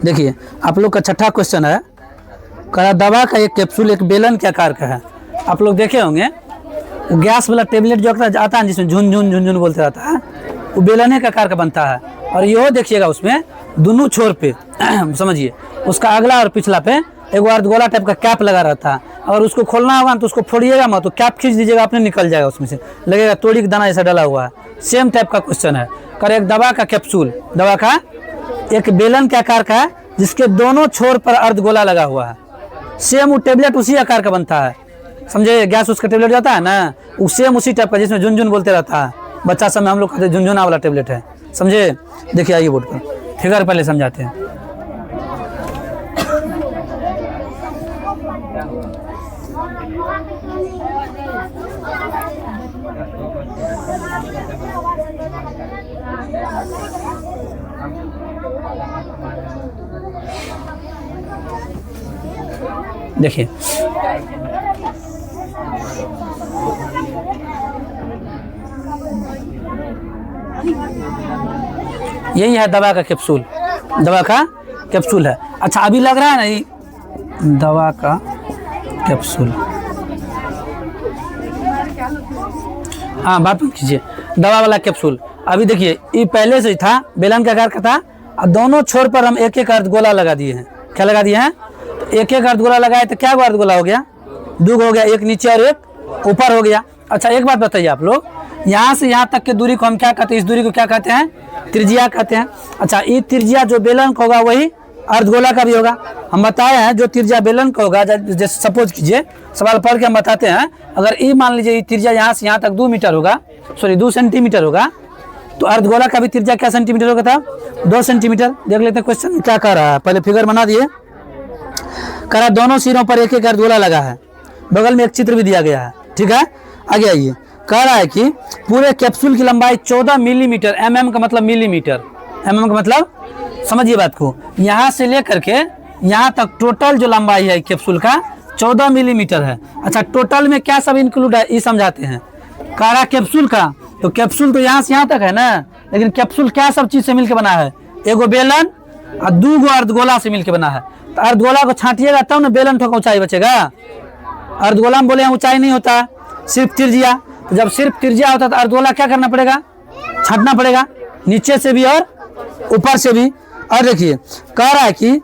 देखिए आप लोग का छठा क्वेश्चन है, कड़ा दवा का एक कैप्सूल एक बेलन के आकार का है। आप लोग देखे होंगे वो गैस वाला टेबलेट जो आता है जिसमें झुन झुन बोलते रहता है, वो बेलने के आकार का बनता है। और ये देखिएगा उसमें दोनों छोर पे समझिए उसका अगला और पिछला पे एक अर्धगोला टाइप का कैप लगा रहता है। और उसको खोलना होगा तो उसको फोड़िएगा मत, तो कैप खींच दीजिएगा अपने निकल जाएगा, उसमें से लगेगा तोड़ी का दाना जैसा डाला हुआ है। सेम टाइप का क्वेश्चन है। कर एक दवा का कैप्सूल, दवा का एक बेलन के आकार का है जिसके दोनों छोर पर अर्धगोला लगा हुआ है। सेम वो टेबलेट उसी आकार का बनता है, समझे। गैस उसका टेबलेट जाता है ना, वो सेम उसी टाइप का जिसमें झुनझुन बोलते रहता है। बच्चा समय हम लोग कहते हैं झुनझुना वाला टेबलेट है, समझे। देखिए आइए बोर्ड पर फिगर पहले समझाते हैं। देखिए यही है दवा का कैप्सूल, दवा का कैप्सूल है। अच्छा अभी लग रहा है ना ये दवा का कैप्सूल, हाँ बात मत कीजिए, दवा वाला कैप्सूल। अभी देखिए ये पहले से ही था, बेलन का आकार का था, और दोनों छोर पर हम एक एक अर्धगोला लगा दिए हैं। क्या लगा दिए हैं? तो एक एक अर्धगोला लगाए तो क्या अर्धगोला हो गया? दो हो गया, एक नीचे और एक ऊपर हो गया। अच्छा एक बात बताइए आप लोग, यहाँ से यहाँ तक की दूरी को हम क्या कहते हैं? इस दूरी को क्या कहते हैं? त्रिज्या कहते हैं। अच्छा ये त्रिज्या जो बेलन का होगा वही अर्धगोला का भी होगा। हम बताए हैं जो त्रिज्या बेलन का होगा, जैसे सपोज कीजिए सवाल पढ़ के हम बताते हैं, अगर ये मान लीजिए त्रिज्या यहाँ से यहाँ तक 2 मीटर होगा, सॉरी 2 सेंटीमीटर होगा, तो अर्धगोला का भी त्रिज्या क्या सेंटीमीटर होगा था? 2 सेंटीमीटर। देख लेते हैं क्वेश्चन में क्या कह रहा है। पहले फिगर बना दिए। कह रहा दोनों सिरों पर एक एक अर्धगोला लगा है, बगल में एक चित्र भी दिया गया है, ठीक है। आगे आइए, कह रहा है कि पूरे कैप्सूल की लंबाई 14 मिलीमीटर, mm का मतलब मिलीमीटर, mm का मतलब समझिए बात को, यहाँ से लेकर के यहाँ तक टोटल जो लंबाई है कैप्सूल का 14 मिलीमीटर है। अच्छा टोटल में क्या सब इंक्लूड है ये समझाते हैं। कह रहा कैप्सूल का, तो कैप्सूल तो यहाँ से यहाँ तक है ना, लेकिन कैप्सूल क्या सब चीज से मिलकर बना है? एगो बेलन और 2 अर्धगोला से मिलकर बना है। तो अर्धगोला को छांटिएगा तब ना बेलन ठोका ऊंचाई बचेगा। अर्धगोला में बोले ऊंचाई नहीं होता, सिर्फ त्रिज्या। तो जब सिर्फ त्रिज्या होता तो अर्धगोला क्या करना पड़ेगा? छांटना पड़ेगा, नीचे से भी और ऊपर से भी। और देखिए कह रहा है कि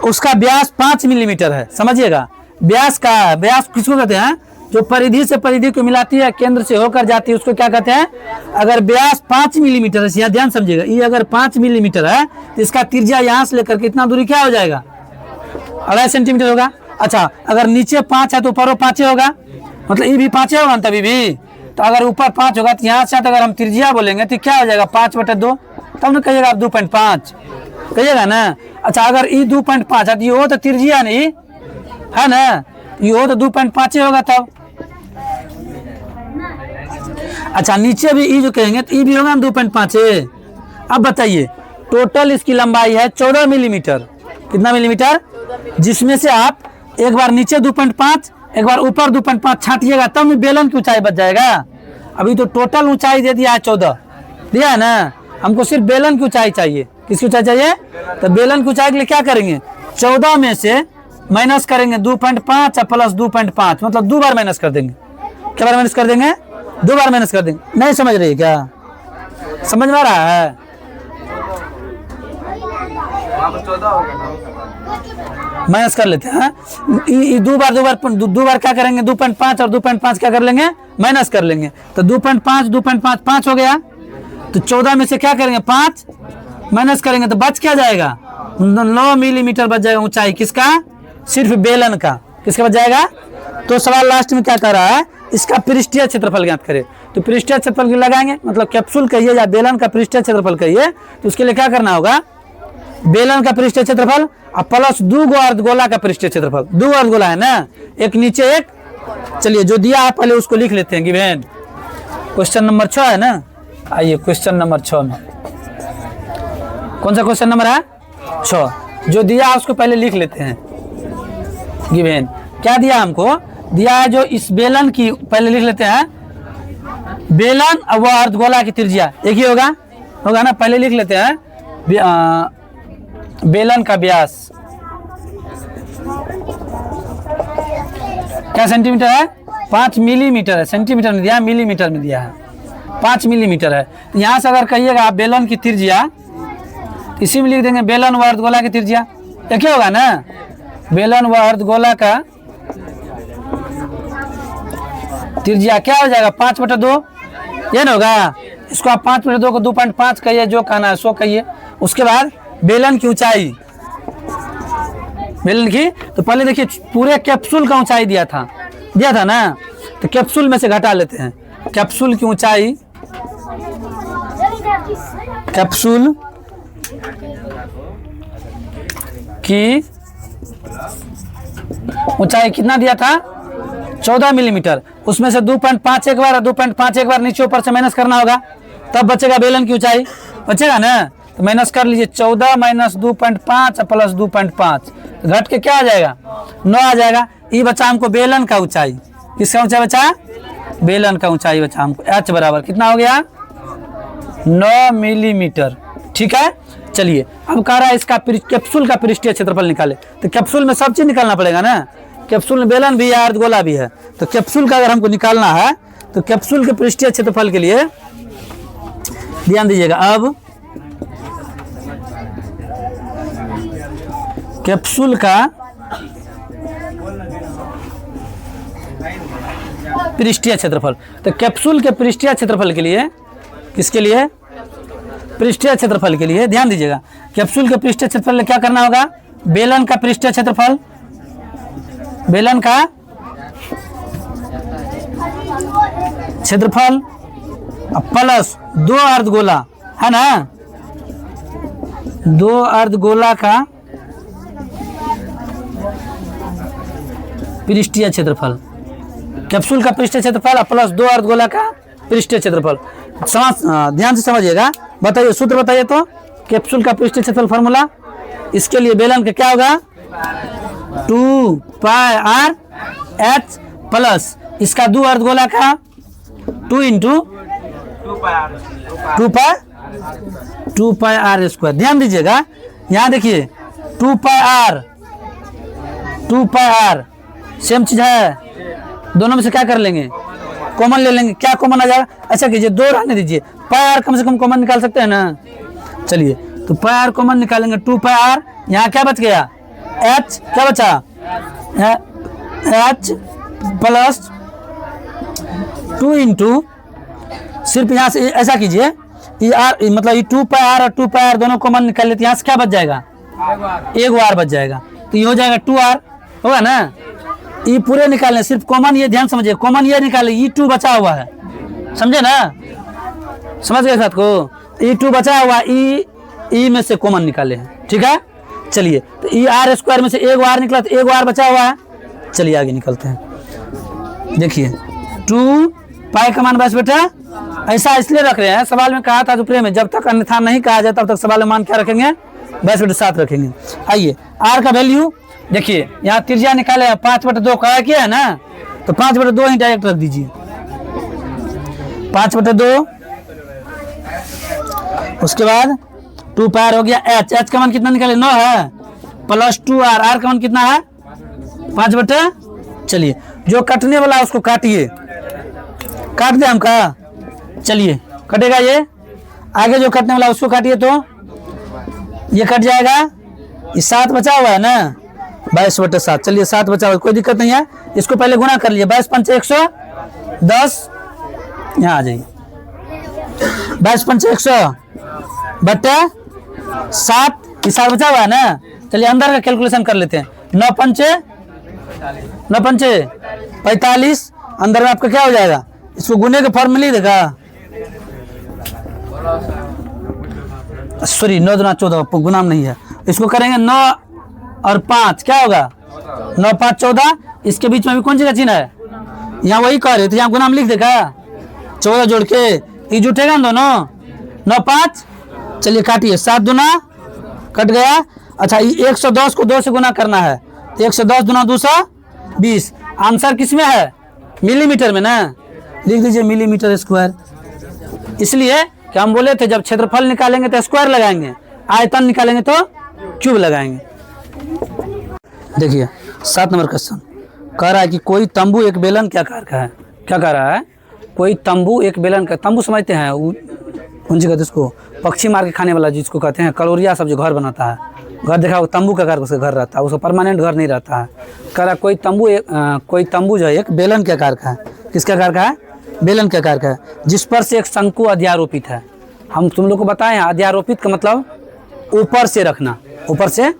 उसका व्यास 5 मिलीमीटर है, समझिएगा। व्यास का, व्यास किसको कहते हैं? जो परिधि से परिधि को मिलाती है, केंद्र से होकर जाती है, उसको क्या कहते हैं? अगर व्यास 5 मिलीमीटर है, यहाँ ध्यान समझिएगा, ये अगर 5 मिलीमीटर है तो इसका त्रिज्या यहाँ से लेकर कितना दूरी क्या हो जाएगा? 2.5 सेंटीमीटर होगा। अच्छा अगर नीचे 5 है तो ऊपर 5 होगा, मतलब ये भी 5 होगा तभी भी। तो अगर ऊपर 5 होगा तो यहाँ से अगर हम त्रिज्या बोलेंगे तो क्या हो जाएगा? 5/2, तब ना कहिएगा आप 2.5 कहिएगा ना। अच्छा अगर ये 2.5 है तो ये हो तो त्रिज्या नहीं है ना, ये हो तो 2.5 होगा तब। अच्छा नीचे भी ई जो कहेंगे तो ई भी होगा 2.5। अब बताइए टोटल इसकी लंबाई है 14 मिलीमीटर। कितना मिलीमीटर? जिसमें से आप एक बार नीचे 2.5 एक बार ऊपर 2.5 छाटिएगा तब बेलन की ऊंचाई बच जाएगा। अभी तो टोटल ऊंचाई दे दिया है 14 दिया है ना, हमको सिर्फ बेलन की ऊंचाई चाहिए। किसकी ऊंचाई चाहिए? तो बेलन की ऊंचाई के लिए क्या करेंगे? 14 में से माइनस करेंगे 2.5 प्लस 2.5, मतलब 2 बार माइनस कर देंगे। क्या बार माइनस कर देंगे? 2 बार माइनस कर देंगे। नहीं समझ रही है क्या? समझ में आ रहा है? माइनस कर लेते हैं। 2 बार क्या करेंगे? 2.5 और 2.5 क्या कर लेंगे? माइनस कर लेंगे। तो 2.5 5 हो गया। तो 14 में से क्या करेंगे? 5 माइनस करेंगे तो बच क्या जाएगा? 9 मिलीमीटर बच जाएगा ऊंचाई। किसका? सिर्फ बेलन का। किसका बच जाएगा? तो सवाल लास्ट में क्या कर रहा है? इसका पृष्ठीय क्षेत्रफल ज्ञात करे। तो पृष्ठीय क्षेत्रफल लगाएंगे, मतलब कैप्सूल कहिए या बेलन का पृष्ठीय क्षेत्रफल कहिए, तो उसके लिए क्या करना होगा? बेलन का पृष्ठीय क्षेत्रफल और प्लस 2 अर्धगोला का पृष्ठीय क्षेत्रफल। 2 अर्धगोला है ना, एक नीचे एक। चलिए जो दिया आप पहले उसको लिख लेते हैं। गिवन क्वेश्चन नंबर 6 है ना। आइए क्वेश्चन नंबर 6 में कौन सा क्वेश्चन नंबर है? 6। जो दिया उसको पहले लिख लेते हैं। गिवन क्या दिया हमको? दिया है जो इस बेलन की, पहले लिख लेते हैं। बेलन और वह अर्धगोला की त्रिज्या एक ही होगा ना, पहले लिख लेते हैं। बेलन का व्यास क्या सेंटीमीटर है? 5 मिलीमीटर है। सेंटीमीटर में दिया है, मिलीमीटर में दिया है, 5 मिलीमीटर है। यहाँ से अगर कहिएगा आप बेलन की त्रिज्या, इसी में लिख देंगे बेलन व अर्धगोला की त्रिज्या। एक ही होगा ना, बेलन व अर्धगोला का त्रिज्या क्या हो जाएगा? 5/2, ये ना होगा। इसको आप 5/2 को 2.5 कहिए, जो कहना है सो कहिए। उसके बाद बेलन की ऊंचाई, बेलन की, तो पहले देखिए पूरे कैप्सूल का ऊंचाई दिया था ना, तो कैप्सूल में से घटा लेते हैं। कैप्सूल की ऊंचाई, कैप्सूल की ऊंचाई कितना दिया था? 14 मिलीमीटर। उसमें से 2.5 एक बार और 2.5 एक बार नीचे ऊपर से माइनस करना होगा, तब बचेगा बेलन की ऊंचाई, बचेगा ना। तो माइनस कर लीजिए, 14 माइनस 2.5 प्लस 2.5 घट के क्या आ जाएगा? 9 आ जाएगा। ये बचा हमको बेलन का ऊंचाई। किसका ऊंचाई बचा? बेलन का ऊंचाई बचा हमको। एच बराबर कितना हो गया? 9 मिलीमीटर। ठीक है, चलिए अब कह रहा है इसका कैप्सूल का पृष्ठीय क्षेत्रफल निकाले। तो कैप्सूल में सब चीज निकालना पड़ेगा ना। कैप्सूल में बेलन भी है, अर्धगोला भी है। तो कैप्सूल का अगर हमको निकालना है तो कैप्सूल के पृष्ठीय क्षेत्रफल के लिए ध्यान दीजिएगा। अब कैप्सूल का पृष्ठीय क्षेत्रफल, तो कैप्सूल के पृष्ठीय क्षेत्रफल के लिए, किसके लिए? पृष्ठीय क्षेत्रफल के लिए ध्यान दीजिएगा। कैप्सूल के पृष्ठीय क्षेत्रफल क्या करना होगा? बेलन का पृष्ठीय क्षेत्रफल, बेलन का क्षेत्रफल प्लस 2 अर्धगोला है ना, 2 अर्धगोला का पृष्ठीय क्षेत्रफल। कैप्सूल का पृष्ठीय क्षेत्रफल प्लस 2 अर्धगोला का पृष्ठीय क्षेत्रफल। ध्यान से समझिएगा। बताइए सूत्र बताइए तो। कैप्सूल का पृष्ठीय क्षेत्रफल फार्मूला, इसके लिए बेलन का क्या होगा? 2 पाई आर एच प्लस इसका 2 अर्धगोला का 2 इंटू 2 पाई आर स्क्वायर। ध्यान दीजिएगा, यहाँ देखिए 2 पाई आर सेम चीज है। दोनों में से क्या कर लेंगे? कॉमन ले लेंगे। क्या कॉमन आ जाएगा? अच्छा कीजिए, 2 रहने दीजिए, पाई आर कम से कम कॉमन निकाल सकते हैं ना। चलिए तो पाई आर कॉमन निकालेंगे, 2 पाई आर। यहाँ क्या बच गया? एच क्या बचा? एच प्लस 2 इंटू, सिर्फ यहाँ से ऐसा कीजिए, ये आर मतलब ये 2 पाई आर और 2 पाई आर दोनों कॉमन निकाल लेते हैं। यहाँ से क्या बच जाएगा? 1 आर बच जाएगा। तो ये हो जाएगा 2 आर, होगा ना। ये पूरे निकालने, सिर्फ कॉमन ये ध्यान समझिए, कॉमन ये निकाले, ये 2 बचा हुआ है, समझे ना, समझ गए साथ को। ये 2 बचा हुआ, ई में से कॉमन निकाले हैं। ठीक है, चलिए तो ई आर स्क्वायर में से 1 आर निकला, तो 1 आर बचा हुआ है। चलिए आगे निकलते हैं। देखिए 2 पाई का मान बस बेटा ऐसा इसलिए रख रहे हैं, सवाल में कहा था तो प्रेम में, जब तक अन्यथा नहीं कहा जाए तब तक सवाल में मान क्या रखेंगे? बस बेटा 7 रखेंगे। आइए आर का वैल्यू देखिए, यहाँ त्रिज्या निकाले 5/2 कहा किया है ना, तो 5/2 ही डायरेक्ट रख दीजिए। 5/2, उसके बाद 2 पाई आर हो गया। एच का मान कितना निकाले? 9 है, प्लस 2 आर, आर का मान कितना है? 5/, चलिए जो कटने वाला है उसको काटिए, काट दे हमका। चलिए कटेगा ये, आगे जो कटने वाला है उसको काटिए, तो ये कट जाएगा। ये 7 बचा हुआ है ना, 22/7। चलिए 7 बचा हुआ, कोई दिक्कत नहीं है। इसको पहले गुना कर लीजिए, 22 पंचे 110, यहाँ आ जाइए, 22 पंचे 100/7, ये 7 बचा हुआ है ना। चलिए अंदर का कैलकुलेशन कर लेते हैं। 9 पंचे 45, अंदर में आपका क्या हो जाएगा? इसको गुने के फॉर्म में लिख देगा, सॉरी 9 दूना 14, गुना नहीं है। इसको करेंगे 9 और 5 क्या होगा? 9 5 14, इसके बीच में भी कौन सी का चिन्ह है? यहाँ वही कह रहे, तो यहाँ गुना में लिख देगा 14 जोड़ के, ये जुटेगा ना दोनों। 9 5, चलिए काटिए, 7 दूना कट गया। अच्छा ये 110 को 2 से गुना करना है, तो 110 दूना 220। आंसर किस में है? मिलीमीटर में ना, लिख दीजिए मिलीमीटर स्क्वायर। इसलिए कि हम बोले थे जब क्षेत्रफल निकालेंगे तो स्क्वायर लगाएंगे, आयतन निकालेंगे तो क्यूब लगाएंगे। देखिए 7 नंबर क्वेश्चन कह रहा है कि कोई तंबू एक बेलन के आकार का है। क्या कह रहा है? कोई तंबू एक बेलन का, तंबू समझते हैं कौन सी कहते हैं उसको, पक्षी मार के खाने वाला जिसको कहते हैं, कलोरिया सब जो घर बनाता है, घर देखा वो तंबू का आकार उसका घर रहता है, उसका परमानेंट घर नहीं रहता है। कह रहा कोई तंबू जो है एक बेलन के आकार का है। किसके आकार का है? बेलन के आकार का है, जिस पर से एक शंकु अध्यारोपित है। हम तुम लोग को बताएं अध्यारोपित का मतलब ऊपर से रखना, ऊपर से।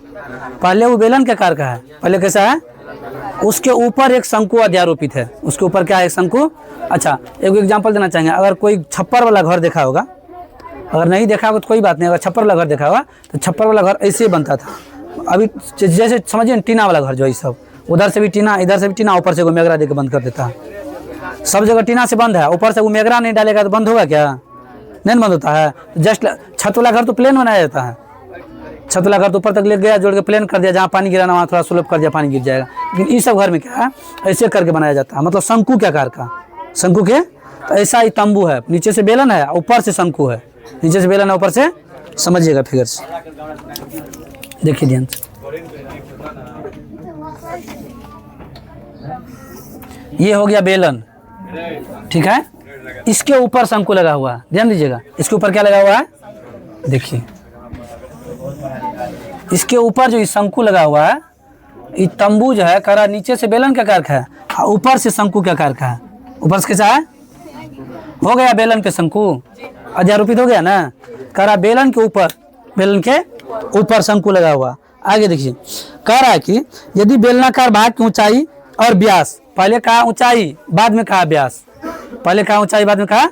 पहले वो बेलन के आकार का है, पहले कैसा है? उसके ऊपर एक शंकु अध्यारोपित है। उसके ऊपर क्या है? एक शंकु। अच्छा एक एग्जांपल देना चाहेंगे, अगर कोई छप्पर वाला घर देखा होगा, अगर नहीं देखा होगा तो कोई बात नहीं, अगर छप्पर वाला घर देखा होगा तो छप्पर वाला घर ऐसे बनता था। अभी जैसे समझिए टीना वाला घर जो है सब, उधर से भी टीना, इधर से भी टीना, ऊपर से वो मेगरा देकर बंद कर देता है। सब जगह टीना से बंद है, ऊपर से वो मेगरा नहीं डालेगा तो बंद होगा क्या? नहीं बंद होता है। जस्ट छत वाला घर तो प्लेन बनाया जाता है, छत वाला घर तो ऊपर तक ले गया, जोड़ के प्लेन कर दिया, जहाँ पानी गिराना वहाँ थोड़ा सुलभ कर दिया, पानी गिर जाएगा। लेकिन इस सब घर में क्या है? ऐसे करके बनाया जाता है, मतलब शंकु के आकार का, शंकु के। तो ऐसा ही तंबू है, नीचे से बेलन है, ऊपर से शंकु है, नीचे से बेलन है, ऊपर से, समझिएगा फिगर से, देखिए ध्यान से। ये हो गया बेलन, ठीक है। इसके ऊपर शंकु लगा हुआ है, ध्यान दीजिएगा। इसके ऊपर क्या लगा हुआ है? देखिए इसके ऊपर जो शंकु लगा हुआ है, ये तंबू जो है करा नीचे से बेलन के आकार का है, ऊपर से शंकु के आकार का है। ऊपर से कैसा है? हो गया बेलन पे शंकु, अध्यारोपित हो गया ना। करा बेलन के ऊपर, बेलन के ऊपर शंकु लगा हुआ। आगे देखिए कह रहा है कि यदि बेलनाकार भाग की ऊंचाई और व्यास, पहले कहा ऊंचाई बाद में कहा व्यास, पहले कहा ऊंचाई बाद में कहा,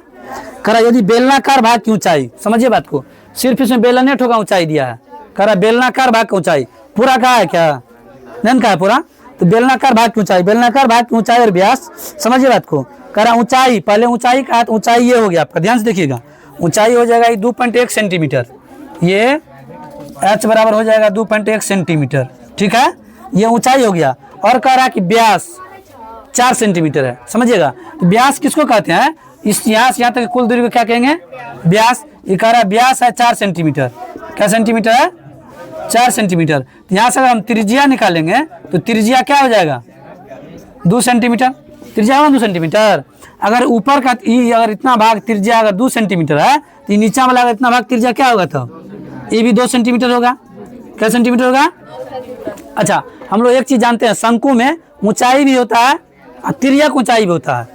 कह रहा यदि बेलनाकार भाग की ऊंचाई, समझिए बात को, सिर्फ इसमें बेलन ने ठोका ऊंचाई दिया है। कह रहा बेलनाकार भाग की ऊंचाई, पूरा कहा है क्या? नहीं कहा है पूरा। तो बेलनाकार भाग की ऊंचाई, बेलनाकार भाग की ऊंचाई और व्यास, समझिए बात को। कह रहा ऊंचाई, पहले ऊंचाई कहा तो ऊंचाई ये हो गया आपका, ध्यान से देखिएगा। ऊंचाई हो जाएगा 2.1 सेंटीमीटर, ये h बराबर हो जाएगा 2.1 सेंटीमीटर, ठीक है। ये ऊंचाई हो गया। और कह रहा कि व्यास 4 सेंटीमीटर है, समझिएगा। तो व्यास किसको कहते हैं? इस यहाँ से यहाँ तक कुल दूरी को क्या कहेंगे? व्यास। ये कह रहा व्यास है 4 सेंटीमीटर। क्या सेंटीमीटर है? 4 सेंटीमीटर। तो यहाँ से अगर हम त्रिज्या निकालेंगे तो त्रिज्या क्या हो जाएगा? 2 सेंटीमीटर। त्रिज्या होगा 2 सेंटीमीटर। अगर ऊपर का अगर इतना भाग त्रिज्या अगर 2 सेंटीमीटर है तो नीचा वाला अगर इतना भाग त्रिज्या क्या होगा? तो ये भी 2 सेंटीमीटर होगा। क्या सेंटीमीटर होगा? अच्छा हम लोग एक चीज जानते हैं, शंकु में ऊंचाई भी होता है और तिर्यक ऊंचाई भी होता है,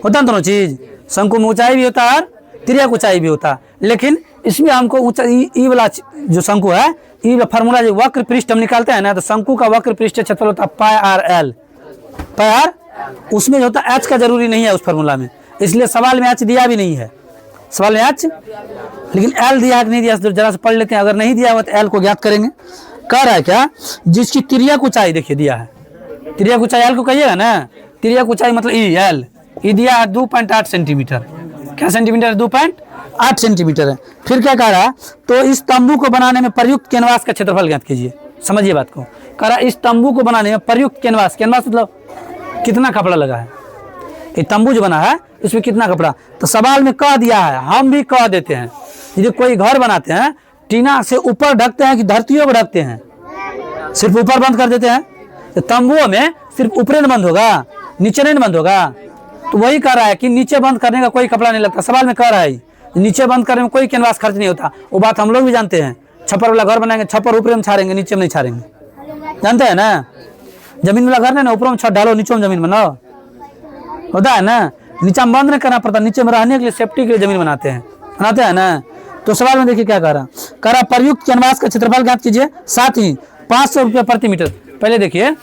होता है दोनों चीज। शंकु में ऊंचाई भी होता है और तिर्यक ऊंचाई भी होता है। लेकिन इसमें हमको ऊंचाई ई वाला जो शंकु है, ई फार्मूला जो वक्र पृष्ठ हम निकालते हैं ना, तो शंकु का वक्र पृष्ठ क्षेत्रफल होता है पाई आर एल, पाई आर। उसमें जो होता है एच का जरूरी नहीं है उस फार्मूला में, इसलिए सवाल में एच दिया भी नहीं है, सवाल में एच, लेकिन एल दिया कि नहीं दिया जरा से पढ़ लेते हैं। अगर नहीं दिया हुआ तो एल को ज्ञात करेंगे। कह रहा है क्या? जिसकी तिर्यक ऊंचाई देखिए दिया है, तिर्यक ऊंचाई एल को कहिएगा ना, तिर्यक ऊंचाई मतलब ई एल, ई दिया है 2.8 सेंटीमीटर। क्या सेंटीमीटर? 2.8 सेंटीमीटर है। फिर क्या कह रहा है? तो इस तंबू को बनाने में प्रयुक्त कैनवास का क्षेत्रफल ज्ञात कीजिए। समझिए बात को। कह रहा इस तंबू को बनाने में प्रयुक्त कैनवास, कैनवास मतलब कितना कपड़ा लगा है, ये तंबू जो बना है इसमें कितना कपड़ा, तो सवाल में कह दिया है, हम भी कह देते हैं। यदि कोई घर बनाते हैं टीना से ऊपर ढकते हैं कि धरतियों पर ढकते हैं? सिर्फ ऊपर बंद कर देते हैं। तो तंबुओं में सिर्फ ऊपर बंद होगा, नीचे नहीं बंद होगा। तो वही कह रहा है कि नीचे बंद करने का कोई कपड़ा नहीं लगता। सवाल में कह रहा है नीचे बंद करने में कोई कैनवास खर्च नहीं होता। वो बात हम लोग भी जानते हैं। छप्पर वाला घर बनाएंगे, छप्पर ऊपर में छाड़ेंगे, नीचे में नहीं छाड़ेंगे, जानते हैं ना। जमीन वाला घर नहीं ना, ऊपर में छत डालो, नीचे में जमीन बनाओ, होता है ना। नीचे में बंद नहीं करना पड़ता, नीचे में रहने के लिए सेफ्टी के लिए जमीन बनाते हैं ना। तो सवाल में देखिए क्या कह रहा, प्रयुक्त कैनवास का क्षेत्रफल ज्ञात कीजिए, साथ ही 500 रुपये प्रति मीटर। पहले देखिए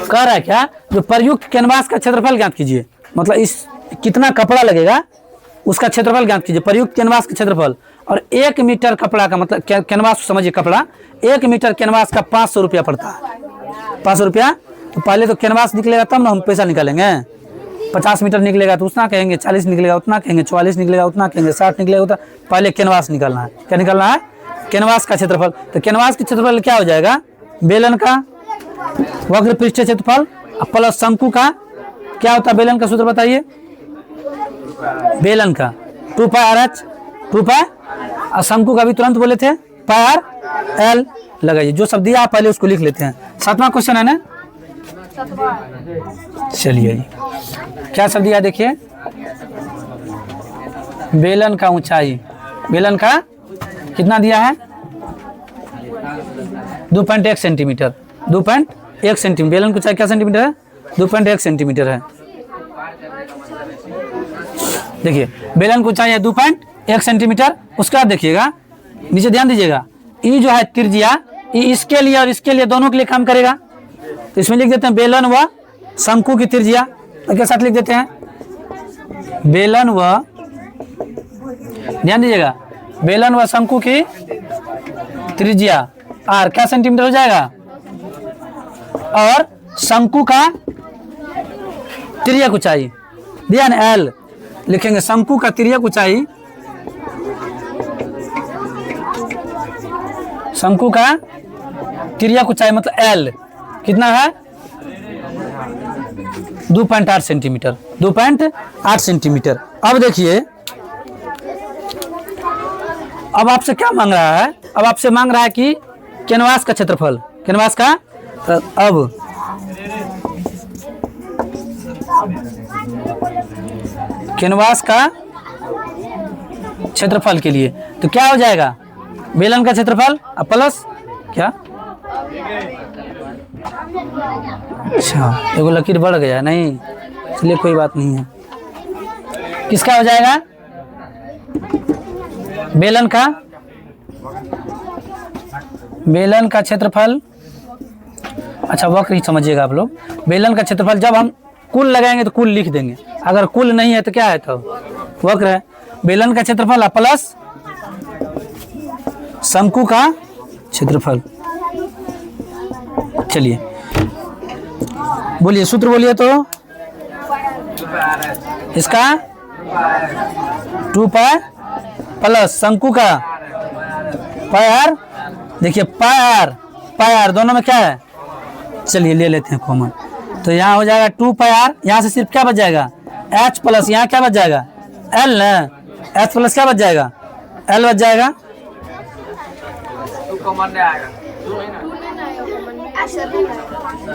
कह रहा है क्या, जो प्रयुक्त कैनवास का क्षेत्रफल ज्ञात कीजिए, मतलब इस कितना कपड़ा लगेगा उसका क्षेत्रफल ज्ञात कीजिए, प्रयुक्त कैनवास का क्षेत्रफल। और 1 मीटर कपड़ा का मतलब कैनवास समझिए, कपड़ा 1 मीटर कैनवास का 500 रुपया पड़ता है। 500 रुपया। तो पहले तो कैनवास निकलेगा तब ना हम पैसा निकालेंगे। 50 मीटर निकलेगा तो उतना कहेंगे, 40 निकलेगा उतना कहेंगे, 44 निकलेगा उतना कहेंगे, 60 निकलेगा उतना। पहले कैनवास निकालना है। क्या निकालना है? कैनवास का क्षेत्रफल। तो कैनवास का क्षेत्रफल क्या हो जाएगा? बेलन का वक्र पृष्ठ क्षेत्रफल प्लस शंकु का क्या होता है? बेलन का सूत्र बताइए। बेलन का 2 पाई आर एच, 2 पाई, और शंकु का भी तुरंत बोले थे पायर एल लगाइए। जो शब्द दिया आप पहले उसको लिख लेते हैं। 7वां क्वेश्चन है ना, चलिए क्या शब्द दिया देखिए, बेलन का ऊंचाई, बेलन का कितना दिया है 2.1 सेंटीमीटर, 2.1 सेंटीमीटर। बेलन की ऊंचाई क्या सेंटीमीटर है 2.1 सेंटीमीटर है। देखिए बेलन की ऊंचाई है 2.1 सेंटीमीटर। उसके बाद देखिएगा नीचे ध्यान दीजिएगा, ई जो है त्रिज्या, ई इसके लिए और इसके लिए दोनों के लिए काम करेगा। तो इसमें लिख देते हैं बेलन व शंकु की त्रिज्या, तो के साथ लिख देते हैं बेलन व, ध्यान दीजिएगा, बेलन व शंकु की त्रिज्या आर क्या सेंटीमीटर हो जाएगा, और शंकु का तिर्यक ऊंचाई दिया ना एल, लिखेंगे शंकु का तिर्यक ऊंचाई, शंकु का तिर्यक ऊंचाई मतलब एल कितना है 2.8 सेंटीमीटर, 2.8 सेंटीमीटर। अब देखिए अब आपसे क्या मांग रहा है, अब आपसे मांग रहा है कि कैनवास का क्षेत्रफल, कैनवास का, तो अब कैनवास का क्षेत्रफल के लिए तो क्या हो जाएगा, बेलन का क्षेत्रफल अब प्लस क्या, अच्छा एगो लकीर बढ़ गया नहीं, इसलिए कोई बात नहीं है। किसका हो जाएगा बेलन का, बेलन का क्षेत्रफल, अच्छा वक्र ही समझिएगा आप लोग। बेलन का क्षेत्रफल जब हम कुल लगाएंगे तो कुल लिख देंगे, अगर कुल नहीं है तो क्या है, तो वक्र है। बेलन का क्षेत्रफल प्लस शंकु का क्षेत्रफल। चलिए बोलिए सूत्र बोलिए तो, इसका 2 पाई प्लस शंकु का पायर, देखिए पायर पायर दोनों में क्या है, चलिए ले लेते हैं कॉमन, तो यहाँ हो जाएगा 2 पायर, यहाँ से सिर्फ क्या बच जाएगा एच प्लस, यहाँ क्या बच जाएगा एल ना, एच प्लस क्या बच जाएगा एल बच जाएगा।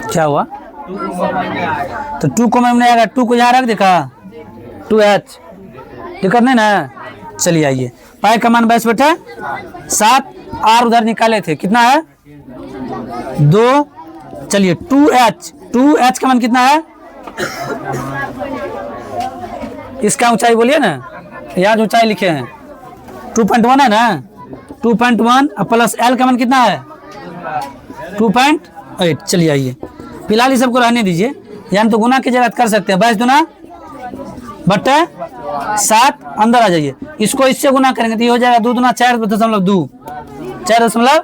क्या हुआ, तो 2 कॉमन में आएगा, 2 को यहाँ रख देखा 2h, दिक्कत नहीं ना। चलिए आइए, पाई का मान 22/7, आर उधर निकाले थे कितना है 2, चलिए 2h का मान कितना है, इसका ऊंचाई बोलिए ना, यहाँ ऊंचाई लिखे हैं 2.1 है ना, 2.1 प्लस एल का मान कितना है 2.8। चलिए आइए फिलहाल ये सबको रहने दीजिए, यानी तो गुना की जगह कर सकते हैं 22 दूना बट्टे 7, अंदर आ जाइए, इसको इससे गुना करेंगे तो ये हो जाएगा 2 दूना 4.2, 4,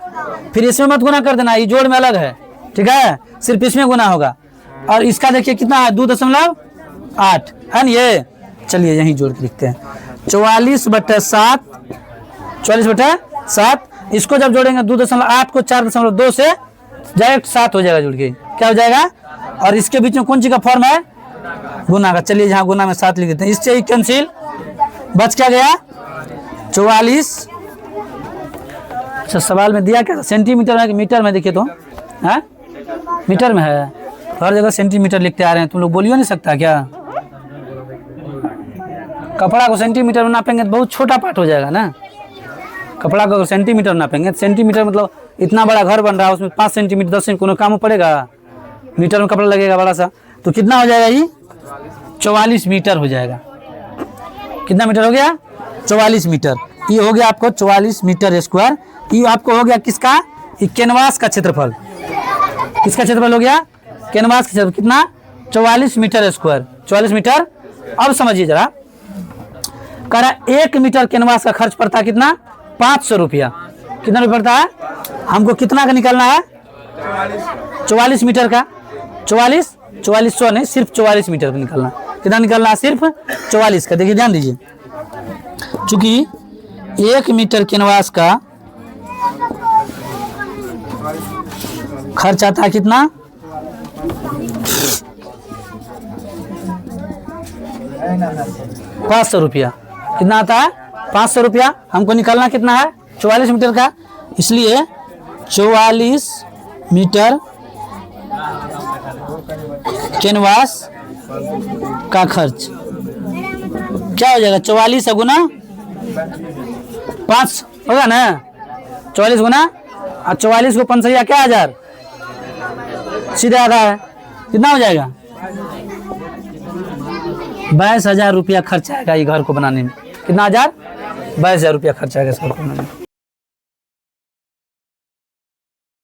फिर इसमें मत गुना कर देना, ये जोड़ में अलग है, ठीक है, सिर्फ इसमें गुना होगा। और इसका देखिए कितना है 2.8 है ना ये, चलिए यहीं जोड़ के लिखते हैं 44/7, 44/7, इसको जब जोड़ेंगे 2.8 को 4.2 से डायरेक्ट 7 हो जाएगा, जुड़ के क्या हो जाएगा, और इसके बीच में कौन सी का फॉर्म है गुना का, चलिए यहाँ गुना में 7 लिख देते हैं, इससे ही कैंसिल, बच क्या गया 44। अच्छा सवाल में दिया क्या सेंटीमीटर में कि मीटर में, देखिए तो है मीटर में है, हर जगह सेंटीमीटर लिखते आ रहे हैं, तुम लोग बोलियो नहीं सकता क्या, कपड़ा को सेंटीमीटर में नापेंगे तो बहुत छोटा पार्ट हो जाएगा ना, कपड़ा को अगर सेंटीमीटर नापेंगे, सेंटीमीटर मतलब इतना बड़ा घर बन रहा है उसमें 5 सेंटीमीटर 10 सेंटीमीटर कोनो काम पड़ेगा, मीटर में कपड़ा लगेगा बड़ा सा, तो कितना हो जाएगा ये 44 मीटर हो जाएगा, कितना मीटर हो गया 44 मीटर, ये हो गया आपको 44 मीटर स्क्वायर। ये आपको हो गया किसका, ये कैनवास का क्षेत्रफल, किसका क्षेत्रफल हो गया कैनवास का क्षेत्रफल कितना 44 मीटर स्क्वायर, 44 मीटर। अब समझिए जरा, कह रहा 1 मीटर कैनवास का खर्च पड़ता है कितना 500 रुपया, कितना रुपया पड़ता है, हमको कितना का निकालना है 44 मीटर का, 4400 नहीं सिर्फ 44 मीटर का निकालना, कितना निकालना है सिर्फ 44 का। देखिए ध्यान दीजिए, चूंकि 1 मीटर कैनवास का खर्च आता है कितना 500 रुपया, कितना आता है 500 रुपया, हमको निकालना कितना है 44 मीटर का, इसलिए 44 मीटर कैनवास का खर्च क्या हो जाएगा? 44 गुना 5 होगा ना, 44 गुना 44 को 5 क्या 1000, सीधे आधा है, कितना हो जाएगा? 22,000 रुपया खर्च आएगा ये घर को बनाने में। कितना हजार? 22,000 रुपया खर्च आएगा इस घर को बनाने में।